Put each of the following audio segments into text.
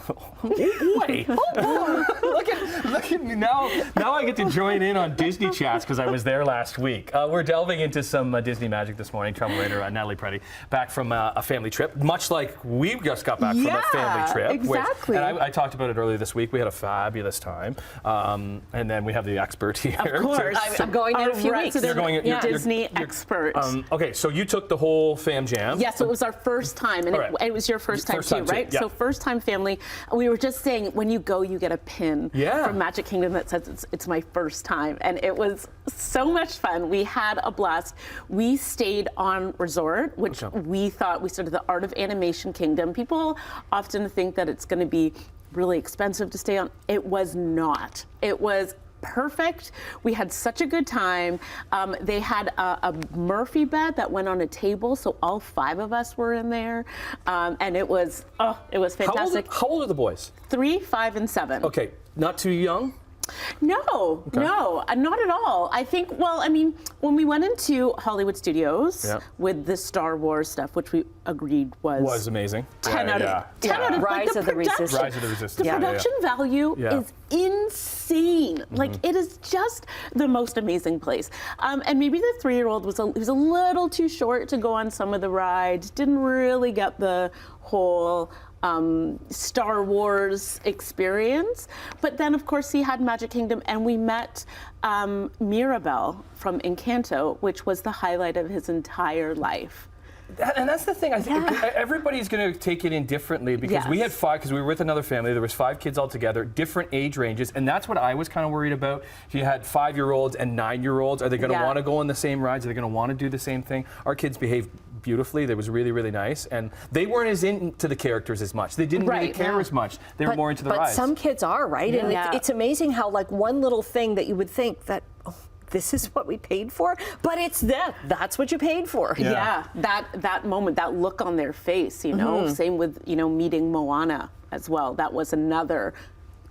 Boy, look at me now. Now I get to join in on Disney chats because I was there last week. We're delving into some Disney magic this morning. Travel writer Natalie Preddie, back from a family trip, much like we just got back from a family trip. Exactly. And I talked about it earlier this week. We had a fabulous time, and then we have the expert here. Of course, I'm going in a few weeks. You're going. You're Disney expert. Okay, so you took the whole fam jam. Yes, it was our first time, and it was your first time too, right? Yeah. So first time family. We were just saying, when you go, you get a pin from Magic Kingdom that says it's my first time, and it was so much fun. We had a blast. We stayed on resort, which we thought we started the Art of Animation Kingdom. People often think that it's going to be really expensive to stay on. It was not. It was perfect. We had such a good time. They had a Murphy bed that went on a table, so all 5 of us were in there, and it was fantastic. How old are the boys? 3, 5, and 7. Okay, not too young? No, not at all. I think, well, I mean, when we went into Hollywood Studios with the Star Wars stuff, which we agreed was amazing. 10 out of 10. Rise of the Resistance. Rise of the Resistance. The production value is insane. Like, it is just the most amazing place. And maybe the 3-year-old was a little too short to go on some of the rides. Didn't really get the whole Star Wars experience. But then, of course, he had Magic Kingdom, and we met Mirabelle from Encanto, which was the highlight of his entire life. And that's the thing. I think everybody's going to take it in differently, because we had 5, because we were with another family. There was 5 kids altogether, different age ranges, and that's what I was kind of worried about. If you had 5-year-olds and 9-year-olds, are they going to want to go on the same rides? Are they going to want to do the same thing? Our kids behaved beautifully. That was really, really nice, and they weren't as into the characters as much. They didn't really care as much. They were more into the rides. But some kids are, right? And it's amazing how, like, one little thing that you would think that, this is what we paid for, but it's that's what you paid for. Yeah, that moment, that look on their face, you know. Same with, you know, meeting Moana as well. That was another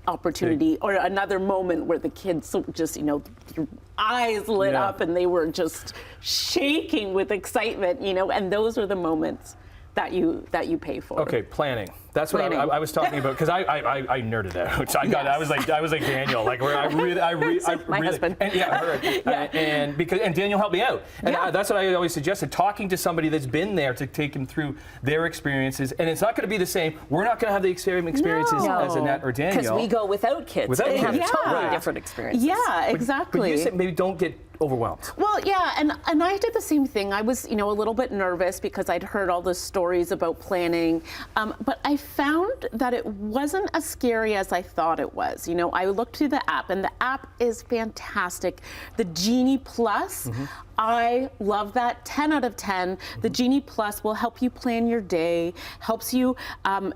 opportunity or another moment where the kids just, you know, their eyes lit up and they were just shaking with excitement, you know, and those are the moments that you pay for. Okay, planning. That's what I was talking about, because I nerded out. I was like Daniel, like where I really my husband. And, and Daniel helped me out, and that's what I always suggested: talking to somebody that's been there to take them through their experiences. And it's not going to be the same. We're not going to have the same experiences as Annette or Daniel, because we go without kids. They have totally different experiences. Yeah, exactly. But you said maybe don't get overwhelmed. Well, yeah, and I did the same thing. I was, you know, a little bit nervous because I'd heard all the stories about planning, but I found that it wasn't as scary as I thought it was. You know, I looked through the app, and the app is fantastic. The Genie Plus, I love that. 10 out of 10. The Genie Plus will help you plan your day, helps you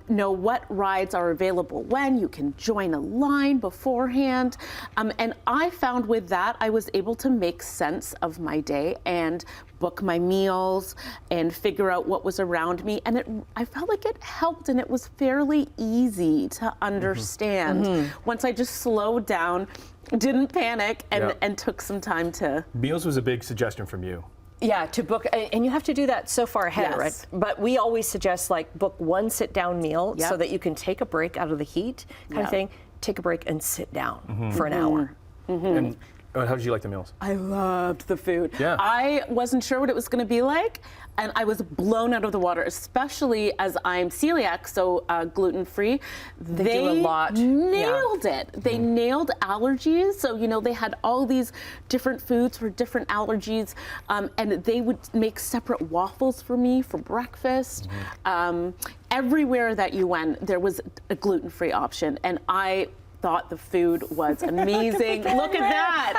know what rides are available when. You can join a line beforehand. And I found with that, I was able to make sense of my day and book my meals and figure out what was around me. And I felt like it helped, and it was fairly easy to understand once I just slowed down, didn't panic, and took some time to... Meals was a big suggestion from you. Yeah, to book, and you have to do that so far ahead, right? But we always suggest, like, book one sit-down meal so that you can take a break out of the heat kind of thing. Take a break and sit down for an hour. And how did you like the meals? I loved the food. Yeah. I wasn't sure what it was going to be like, and I was blown out of the water, especially as I'm celiac, so gluten-free. They do a lot. Nailed it. They nailed allergies. So, you know, they had all these different foods for different allergies, and they would make separate waffles for me for breakfast. Everywhere that you went, there was a gluten-free option, and I thought the food was amazing. Look at that.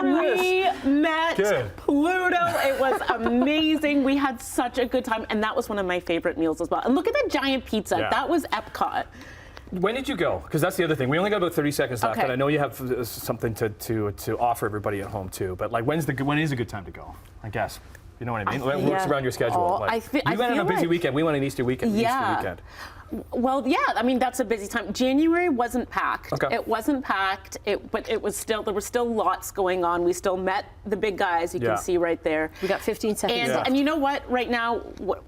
We met Pluto. It was amazing. We had such a good time, and that was one of my favorite meals as well. And look at that giant pizza. That was Epcot. When did you go? Because that's the other thing. We only got about 30 seconds left, and I know you have something to offer everybody at home too. But like, when is a good time to go? I guess. You know what I mean? It works around your schedule. You went on a busy weekend. We went on Easter weekend. Well, yeah, I mean, that's a busy time. January wasn't packed. Okay. It wasn't packed, but it was still, there were still lots going on. We still met the big guys, you can see right there. We got 15 seconds left. And you know what, right now,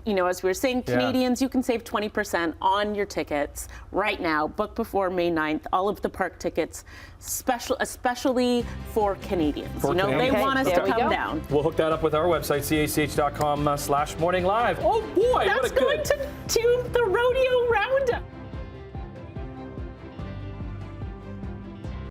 as we were saying, Canadians, you can save 20% on your tickets right now. Book before May 9th, all of the park tickets, especially for Canadians. They want us to come down. We'll hook that up with our website, cach.com/morninglive. Oh boy, That's what a good. going to the rodeo roundup.